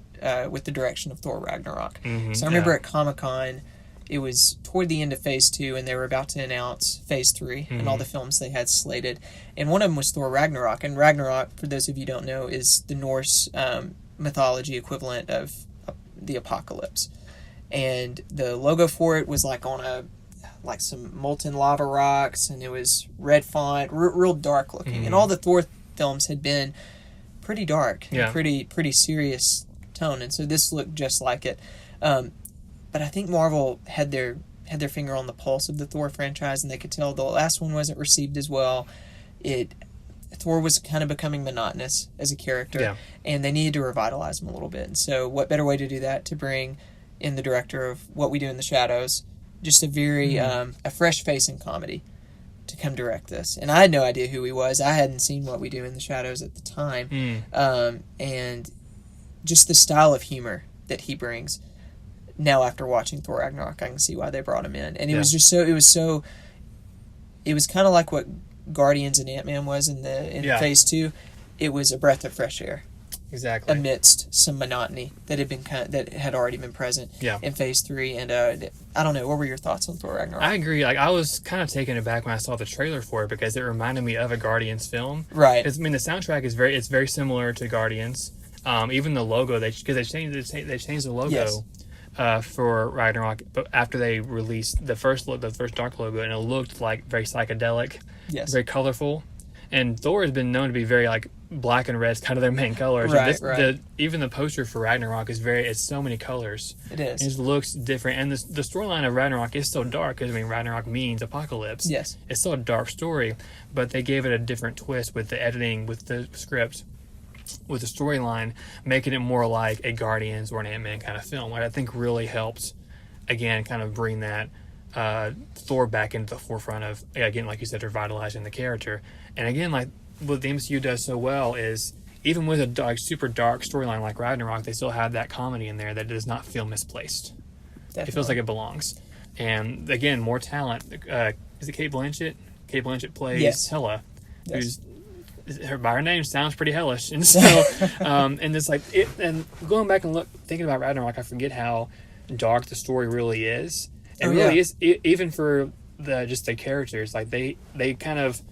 with the direction of Thor Ragnarok. So I remember at Comic-Con, it was toward the end of Phase 2, and they were about to announce Phase 3 and all the films they had slated. And one of them was Thor Ragnarok. And Ragnarok, for those of you who don't know, is the Norse mythology equivalent of the apocalypse. And the logo for it was like on some molten lava rocks, and it was red font, real dark looking. And all the Thor films had been pretty dark and pretty serious tone, and so this looked just like it. But I think Marvel had their finger on the pulse of the Thor franchise, and they could tell the last one wasn't received as well. Thor was kind of becoming monotonous as a character, and they needed to revitalize him a little bit. And so what better way to do that, to bring in the director of What We Do in the Shadows, just a very a fresh face in comedy, to come direct this. And I had no idea who he was. I hadn't seen What We Do in the Shadows at the time. And just the style of humor that he brings. Now, after watching Thor Ragnarok, I can see why they brought him in. And it was just it was kind of like what Guardians and Ant-Man was in Phase 2. It was a breath of fresh air. Exactly. Amidst some monotony that had already been present in Phase 3. And I don't know, what were your thoughts on Thor Ragnarok? I agree. Like, I was kind of taken aback when I saw the trailer for it, because it reminded me of a Guardians film. Right. I mean, the soundtrack is very similar to Guardians. Even the logo, because they changed the logo. Yes. for Ragnarok, but after they released the first Dark logo, and it looked like very psychedelic, Yes. very colorful. And Thor has been known to be very like black and red is kind of their main colors. Right, And right. Even the poster for Ragnarok is it's so many colors. It is. It just looks different. And the storyline of Ragnarok is so dark because, I mean, Ragnarok means apocalypse. Yes. It's still a dark story, but they gave it a different twist with the editing, with the script, with the storyline, making it more like a Guardians or an Ant-Man kind of film, which I think really helped, again, kind of bring that Thor back into the forefront of, again, like you said, revitalizing the character. And again, like what the MCU does so well is, even with a super dark storyline like Ragnarok, they still have that comedy in there that does not feel misplaced. Definitely. It feels like it belongs. And again, more talent. Is it Kate Blanchett? Kate Blanchett plays Hela, who's by her name sounds pretty hellish. And so, and it's like and going back and thinking about Ragnarok, I forget how dark the story really is. It really is, even for the characters. Like they kind of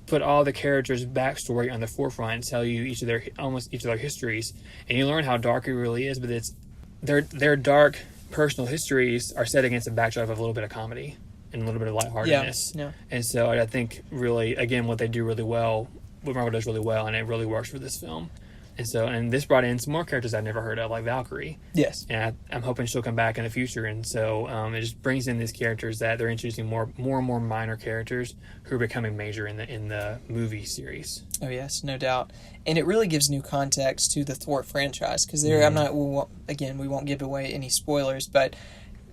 put all the characters' backstory on the forefront and tell you almost each of their histories, and you learn how dark it really is. But it's their dark personal histories are set against a backdrop of a little bit of comedy and a little bit of lightheartedness. Yeah. And so I think really, again, what Marvel does really well, and it really works for this film. And this brought in some more characters I'd never heard of, like Valkyrie. Yes. And I'm hoping she'll come back in the future. And so it just brings in these characters that they're introducing more and more minor characters who are becoming major in the movie series. Oh yes, no doubt. And it really gives new context to the Thor franchise, because we won't give away any spoilers, but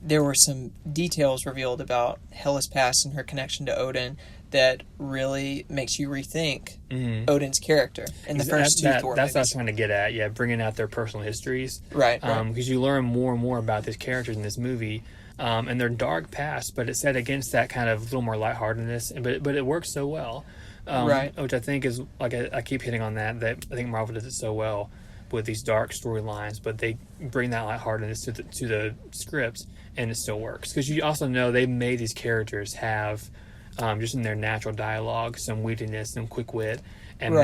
there were some details revealed about Hela's past and her connection to Odin that really makes you rethink Odin's character in the first two Thor That's movies. what I was trying to get at. Yeah, bringing out their personal histories. Right. Because you learn more and more about these characters in this movie, and their dark past, but it's set against that kind of little more lightheartedness. But it works so well. Which I think is, like, I keep hitting on that I think Marvel does it so well with these dark storylines, but they bring that lightheartedness to the script, and it still works. Because you also know they made these characters have, just in their natural dialogue, some wittiness, some quick wit, and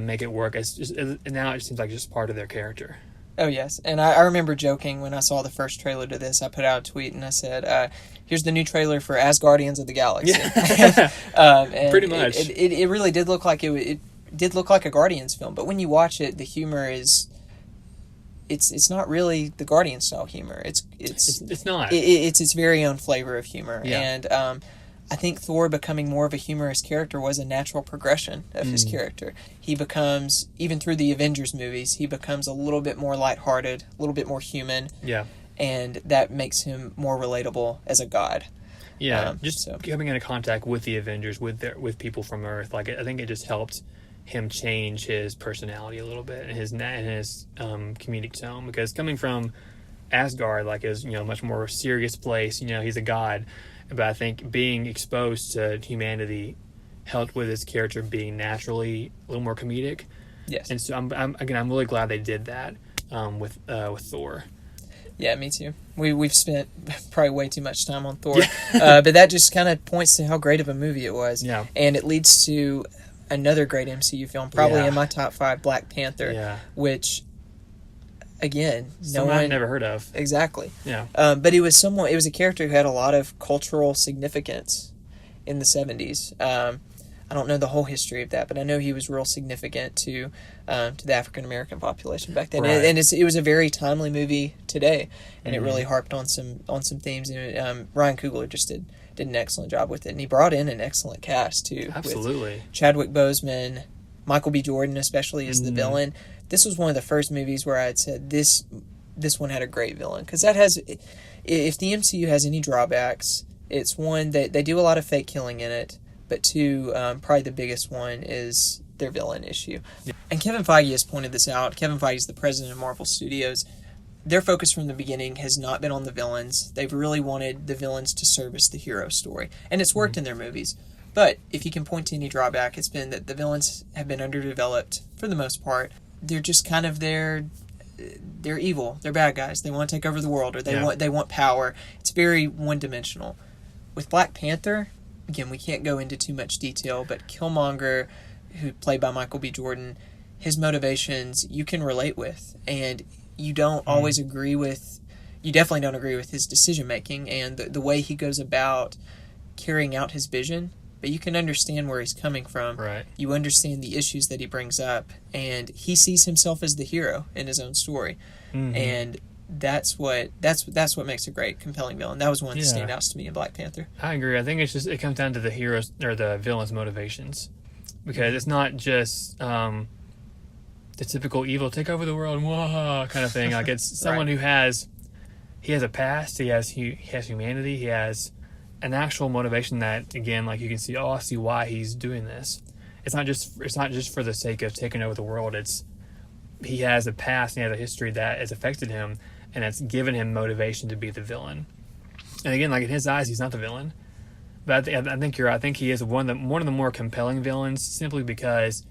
make it work. And now it seems like just part of their character. Oh yes, and I remember joking when I saw the first trailer to this. I put out a tweet and I said, "Here's the new trailer for Asgardians of the Galaxy." Yeah. And pretty much. It really did look like it did look like a Guardians film, but when you watch it, the humor is. It's not really the Guardian style humor. It's not. It's its very own flavor of humor, Yeah. and I think Thor becoming more of a humorous character was a natural progression of his character. He becomes, even through the Avengers movies, he becomes a little bit more lighthearted, a little bit more human. Yeah. And that makes him more relatable as a god. Yeah, coming into contact with the Avengers, with people from Earth, like I think it just helped him change his personality a little bit and his comedic tone, because coming from Asgard, like, is a much more serious place. He's a god, but I think being exposed to humanity helped with his character being naturally a little more comedic. Yes. And so I'm really glad they did that with Thor. Yeah, me too. We've spent probably way too much time on Thor, but that just kind of points to how great of a movie it was. Yeah. And it leads to another great MCU film, probably in my top 5, Black Panther, which, again, I've never heard of. Exactly. Yeah. But it was a character who had a lot of cultural significance in the 70s. I don't know the whole history of that, but I know he was real significant to the African American population back then. Right. And it was a very timely movie today, and it really harped on some themes. And Ryan Coogler just did an excellent job with it, and he brought in an excellent cast too. Absolutely. With Chadwick Boseman, Michael B. Jordan especially as the villain. This was one of the first movies where I had said this one had a great villain, because if the MCU has any drawbacks, it's one that they do a lot of fake killing in it, but two, probably the biggest one is their villain issue. Yeah. And Kevin Feige has pointed this out. Kevin Feige is the president of Marvel Studios. Their focus from the beginning has not been on the villains. They've really wanted the villains to service the hero story, and it's worked in their movies. But if you can point to any drawback, it's been that the villains have been underdeveloped for the most part. They're just kind of they're evil. They're bad guys. They want to take over the world, or they want power. It's very one-dimensional. With Black Panther, again, we can't go into too much detail, but Killmonger, who played by Michael B. Jordan, his motivations you can relate with, and you don't always agree with you definitely don't agree with his decision making and the way he goes about carrying out his vision, but you can understand where he's coming from. Right. You understand the issues that he brings up, and he sees himself as the hero in his own story. Mm-hmm. And that's what makes a great, compelling villain. That was one of the standouts to me in Black Panther. I agree. I think it comes down to the heroes or the villain's motivations, because it's not just the typical evil take over the world, wah, kind of thing. Like, it's someone who has a past, he has humanity, he has an actual motivation that, again, like, you can see, I see why he's doing this. It's not just for the sake of taking over the world. He has a past and he has a history that has affected him, and it's given him motivation to be the villain. And again, like, in his eyes, he's not the villain. But I think you're right. I think he is one of the more compelling villains, simply because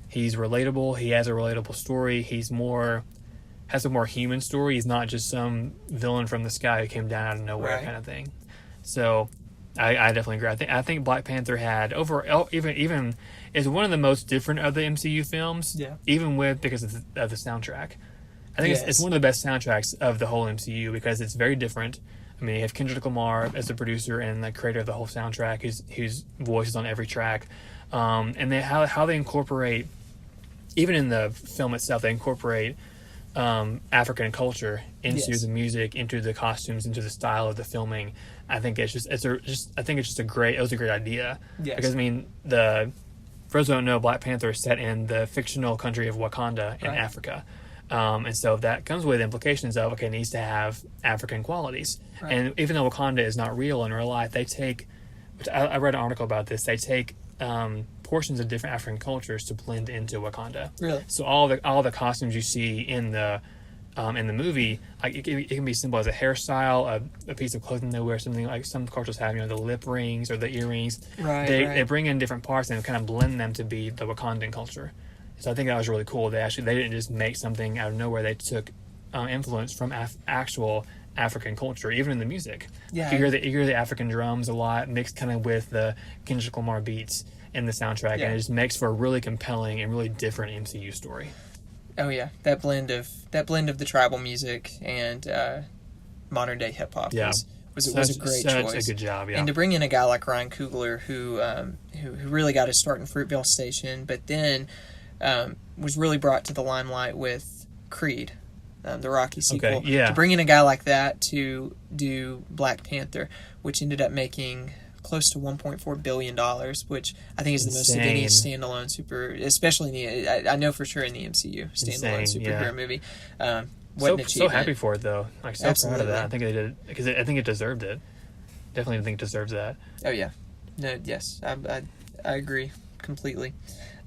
he's relatable. He has a relatable story. Has a more human story. He's not just some villain from the sky who came down out of nowhere kind of thing. So I definitely agree. I think Black Panther had even is one of the most different of the MCU films. Yeah. Even because of the soundtrack. I think it's one of the best soundtracks of the whole MCU, because it's very different. I mean, you have Kendrick Lamar as the producer and the creator of the whole soundtrack, whose voice is on every track, and how they incorporate, even in the film itself, they incorporate African culture into the music, into the costumes, into the style of the filming. I think it was a great idea. Yes. Because, I mean, for those who don't know, Black Panther is set in the fictional country of Wakanda in Africa. And so that comes with implications of, it needs to have African qualities. Right. And even though Wakanda is not real in real life, I read an article about this, they take portions of different African cultures to blend into Wakanda. Really? So all the costumes you see in the movie, like, it can be simple as a hairstyle, a piece of clothing they wear, something like some cultures have, the lip rings or the earrings. Right. They bring in different parts and kind of blend them to be the Wakandan culture. So I think that was really cool. They didn't just make something out of nowhere. They took influence from actual African culture, even in the music. Yeah. You hear the African drums a lot, mixed kind of with the Kendrick Lamar beats in the soundtrack, and it just makes for a really compelling and really different MCU story. Oh yeah, that blend of the tribal music and modern day hip hop was a great choice. Such a good job, yeah. And to bring in a guy like Ryan Coogler, who really got his start in Fruitvale Station, but then was really brought to the limelight with Creed, the Rocky sequel. Okay, yeah. To bring in a guy like that to do Black Panther, which ended up making close to $1.4 billion, which I think is the most of any standalone especially I know for sure in the MCU standalone superhero movie. What an achievement. So happy for it, though. Like, so Absolutely. proud of that. I think they did, because I think it deserved it. Definitely think it deserves that. Oh yeah, no, yes, I agree completely.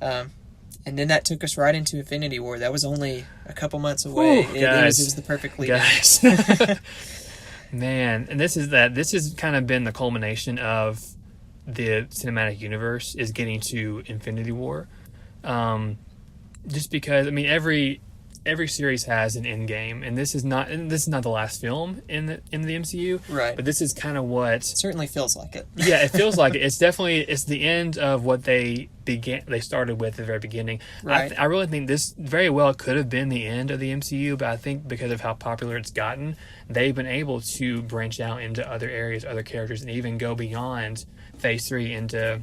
And then that took us right into Infinity War. That was only a couple months away. It was the perfect lead. Guys. Man, and this has kind of been the culmination of the cinematic universe, is getting to Infinity War. Just because, I mean, every series has an end game, and this is not the last film in the MCU. Right. But this is kind of what it certainly feels like it. Yeah, it feels like it. It's the end of what they started with at the very beginning. Right. I really think this very well could have been the end of the MCU, but I think because of how popular it's gotten, they've been able to branch out into other areas, other characters, and even go beyond Phase 3 into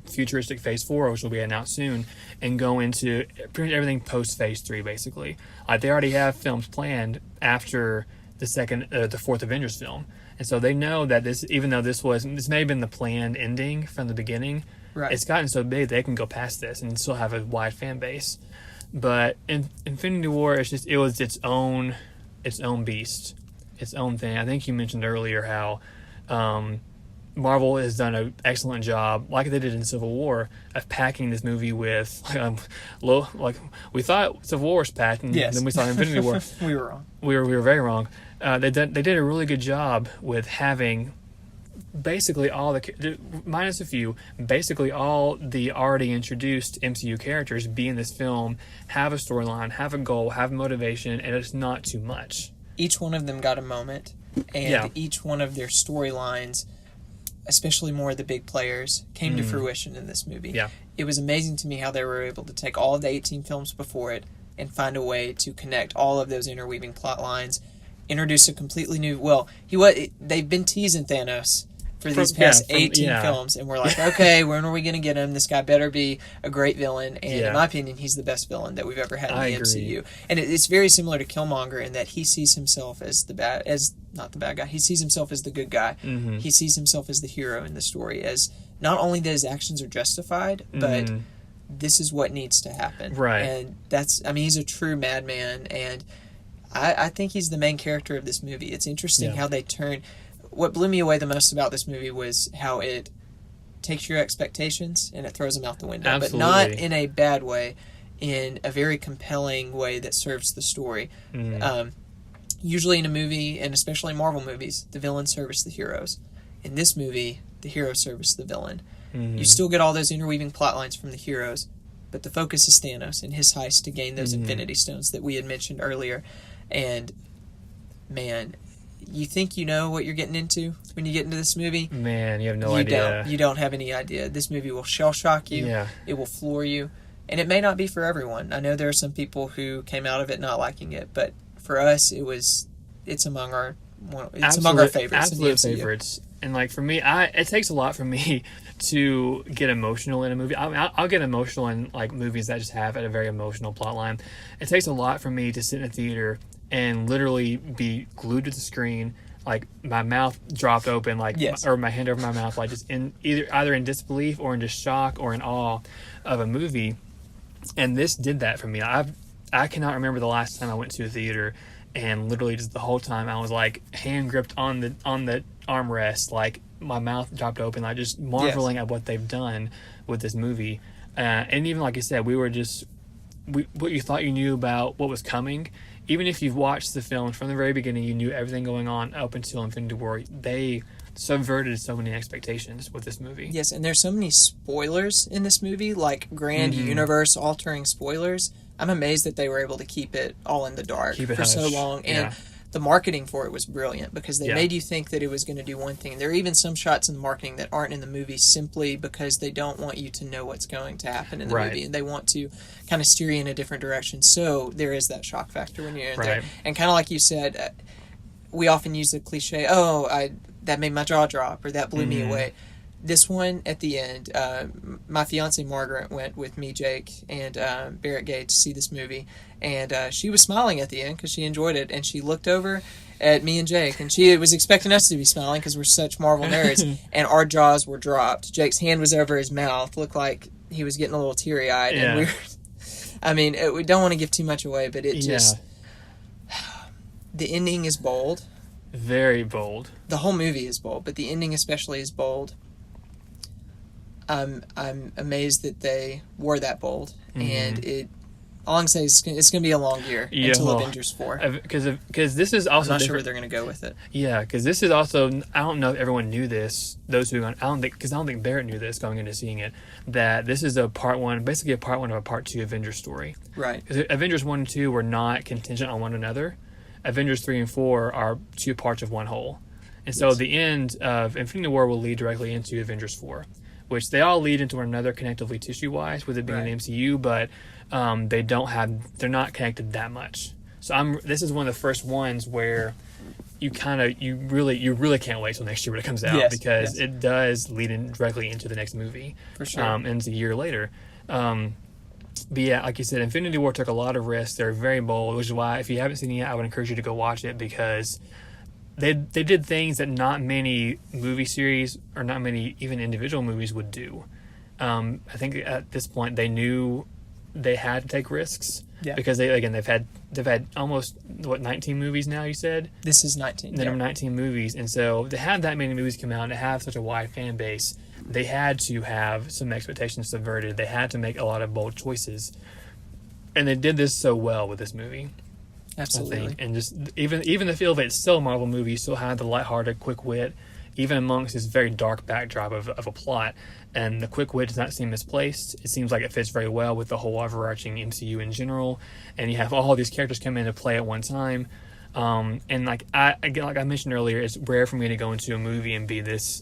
futuristic Phase 4, which will be announced soon, and go into pretty much everything post Phase 3, basically. They already have films planned after the fourth Avengers film, and so they know that this, even though this may have been the planned ending from the beginning, right, it's gotten so big they can go past this and still have a wide fan base. But in Infinity War, it was its own beast, its own thing. I think you mentioned earlier how Marvel has done an excellent job, like they did in Civil War, of packing this movie with we thought Civil War was packed, and then we saw Infinity War. We were wrong. We were very wrong. They did a really good job with having basically minus a few, basically all the already introduced MCU characters be in this film, have a storyline, have a goal, have motivation, and it's not too much. Each one of them got a moment, and each one of their storylines, especially more of the big players, came to fruition in this movie. Yeah. It was amazing to me how they were able to take all of the 18 films before it and find a way to connect all of those interweaving plot lines introduce a completely new. Well, they've been teasing Thanos for these past 18 films, and we're like, okay, when are we going to get him? This guy better be a great villain, and in my opinion, he's the best villain that we've ever had in the MCU. And it's very similar to Killmonger in that he sees himself as not the bad guy. He sees himself as the good guy. Mm-hmm. He sees himself as the hero in the story, as not only that his actions are justified, but this is what needs to happen. Right. And he's a true madman, and I think he's the main character of this movie. It's interesting how they turn. What blew me away the most about this movie was how it takes your expectations and it throws them out the window. Absolutely. But not in a bad way, in a very compelling way that serves the story. Usually in a movie, and especially Marvel movies, the villains service the heroes. In this movie, the heroes service the villain. You still get all those interweaving plot lines from the heroes, but the focus is Thanos and his heist to gain those Infinity Stones that we had mentioned earlier. And, man, you think you know what you're getting into when you get into this movie? Man, you have no idea. You don't have any idea. This movie will shell-shock you. Yeah. It will floor you. And it may not be for everyone. I know there are some people who came out of it not liking it, but for us, it's among our favorites. Absolute favorites. And like for me, it takes a lot for me to get emotional in a movie. I'll get emotional in like movies that just have a very emotional plot line. It takes a lot for me to sit in a theater and literally be glued to the screen, like my mouth dropped open, like or my hand over my mouth, like just either in disbelief or in just shock or in awe of a movie. And this did that for me. I cannot remember the last time I went to a theater and literally just the whole time I was like hand gripped on the armrest, like my mouth dropped open, like just marveling at what they've done with this movie. And even like you said, what you thought you knew about what was coming, even if you've watched the film from the very beginning, you knew everything going on up until Infinity War. They subverted so many expectations with this movie. Yes, and there's so many spoilers in this movie, like grand universe-altering spoilers. I'm amazed that they were able to keep it all in the dark for so long. And the marketing for it was brilliant because they made you think that it was going to do one thing. There are even some shots in the marketing that aren't in the movie simply because they don't want you to know what's going to happen in the movie. And they want to kind of steer you in a different direction. So there is that shock factor when you're in there. And kind of like you said, we often use the cliche, that made my jaw drop or that blew me away. This one, at the end, my fiance Margaret went with me, Jake, and Barrett Gay to see this movie. And she was smiling at the end because she enjoyed it. And she looked over at me and Jake, and she was expecting us to be smiling because we're such Marvel nerds. And our jaws were dropped. Jake's hand was over his mouth. Looked like he was getting a little teary-eyed. And we were, I mean, we don't want to give too much away, but it just... The ending is bold. Very bold. The whole movie is bold, but the ending especially is bold. I'm amazed that they were that bold, and all I can say is it's going to be a long year until Avengers 4. Because this is also I'm not sure where they're going to go with it. Yeah, because this is also, I don't know if everyone knew this. Those who I don't think Barrett knew this going into seeing it. That this is basically a part one of a part two Avengers story. Right. Because Avengers 1 and 2 were not contingent on one another. Avengers 3 and 4 are two parts of one whole, and so the end of Infinity War will lead directly into Avengers 4. Which they all lead into one another connectively tissue-wise with it being an MCU, but they're not connected that much. So this is one of the first ones where you really can't wait till next year when it comes out because it does lead in directly into the next movie. For sure. And it's a year later. But yeah, like you said, Infinity War took a lot of risks. They're very bold, which is why if you haven't seen it yet, I would encourage you to go watch it because they did things that not many movie series or not many even individual movies would do. I think at this point they knew they had to take risks because they've had almost 19 movies now. You said this is 19. There are 19 movies, and so to have that many movies come out and to have such a wide fan base, they had to have some expectations subverted. They had to make a lot of bold choices, and they did this so well with this movie. Absolutely. I think. And just even the feel of it's still a Marvel movie, you still had the lighthearted, quick wit, even amongst this very dark backdrop of a plot. And the quick wit does not seem misplaced. It seems like it fits very well with the whole overarching MCU in general. And you have all these characters come into play at one time. And like I mentioned earlier, it's rare for me to go into a movie and be this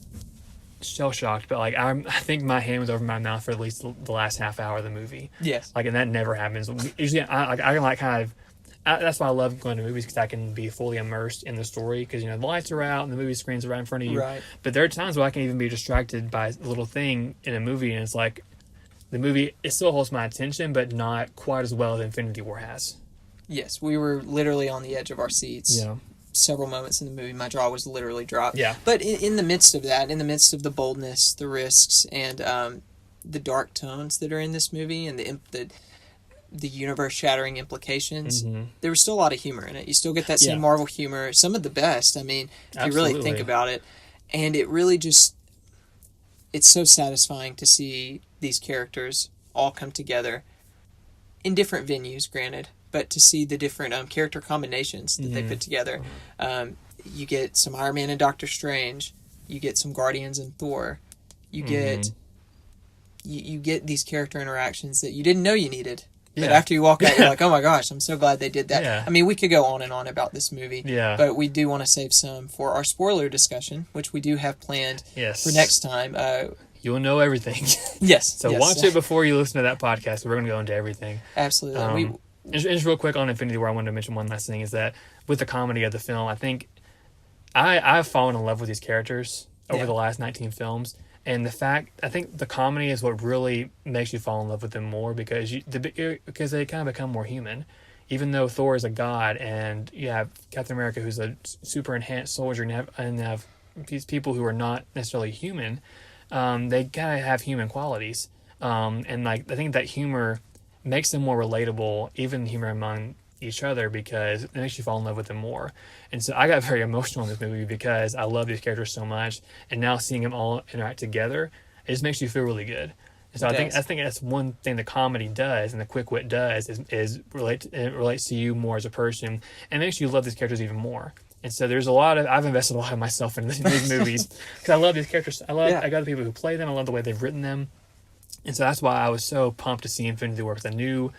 shell shocked, but like I think my hand was over my mouth for at least the last half hour of the movie. Yes. Like, and that never happens. Usually I kind of that's why I love going to movies, because I can be fully immersed in the story, because the lights are out and the movie screens are right in front of you. Right. But there are times where I can even be distracted by a little thing in a movie, and it's like the movie, it still holds my attention, but not quite as well as Infinity War has. Yes, we were literally on the edge of our seats. Yeah. Several moments in the movie, my jaw was literally dropped. Yeah. But in the midst of that, in the midst of the boldness, the risks, and the dark tones that are in this movie, and the universe-shattering implications, there was still a lot of humor in it. You still get that same Marvel humor, some of the best. I mean, if you really think about it. And it really just, it's so satisfying to see these characters all come together in different venues, granted, but to see the different character combinations that they put together. You get some Iron Man and Doctor Strange. You get some Guardians and Thor. You get you get these character interactions that you didn't know you needed. But after you walk out, you're like, oh my gosh, I'm so glad they did that. Yeah. I mean, we could go on and on about this movie. Yeah. But we do want to save some for our spoiler discussion, which we do have planned for next time. You'll know everything. Yes. So watch it before you listen to that podcast. We're going to go into everything. Absolutely. Just real quick on Infinity War, I wanted to mention one last thing, is that with the comedy of the film, I think I've fallen in love with these characters over the last 19 films. And I think the comedy is what really makes you fall in love with them more, because they kind of become more human. Even though Thor is a god, and you have Captain America, who's a super enhanced soldier, and have these people who are not necessarily human, they kind of have human qualities. And I think that humor makes them more relatable, even humor among each other, because it makes you fall in love with them more. And so I got very emotional in this movie because I love these characters so much, and now seeing them all interact together, it just makes you feel really good. And so I think that's one thing the comedy does, and the quick wit does, is it relates to you more as a person, and makes you love these characters even more. And so I've invested a lot of myself in these movies because I love these characters. I got the people who play them. I love the way they've written them. And so that's why I was so pumped to see Infinity War, because I knew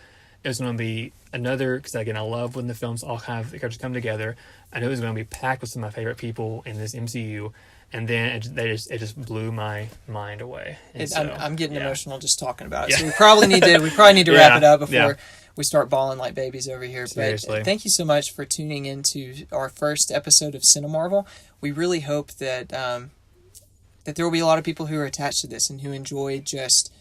it was going to be another, because again, I love when the films all kind of characters come together. I knew it was going to be packed with some of my favorite people in this MCU, and then it just blew my mind away. I'm getting emotional just talking about it. So we probably need to wrap it up before we start bawling like babies over here. Seriously. But thank you so much for tuning into our first episode of CINEMARVEL. We really hope that that there will be a lot of people who are attached to this and who enjoy just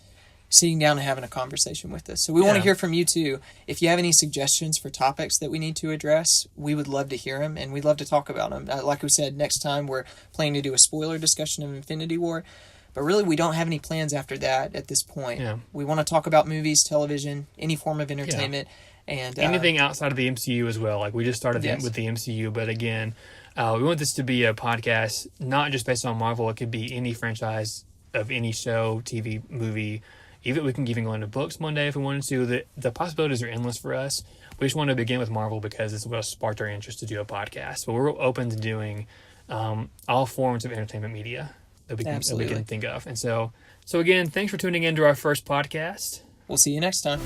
sitting down and having a conversation with us. So we want to hear from you too. If you have any suggestions for topics that we need to address, we would love to hear them, and we'd love to talk about them. Like we said, next time we're planning to do a spoiler discussion of Infinity War, but really we don't have any plans after that at this point. Yeah. We want to talk about movies, television, any form of entertainment, and anything outside of the MCU as well. Like we just started with the MCU, but again, we want this to be a podcast not just based on Marvel. It could be any franchise of any show, TV, movie. Even we can even go into books one day if we wanted to. The possibilities are endless for us. We just want to begin with Marvel because it's what sparked our interest to do a podcast. But we're open to doing all forms of entertainment media that we can think of. And so again, thanks for tuning in to our first podcast. We'll see you next time.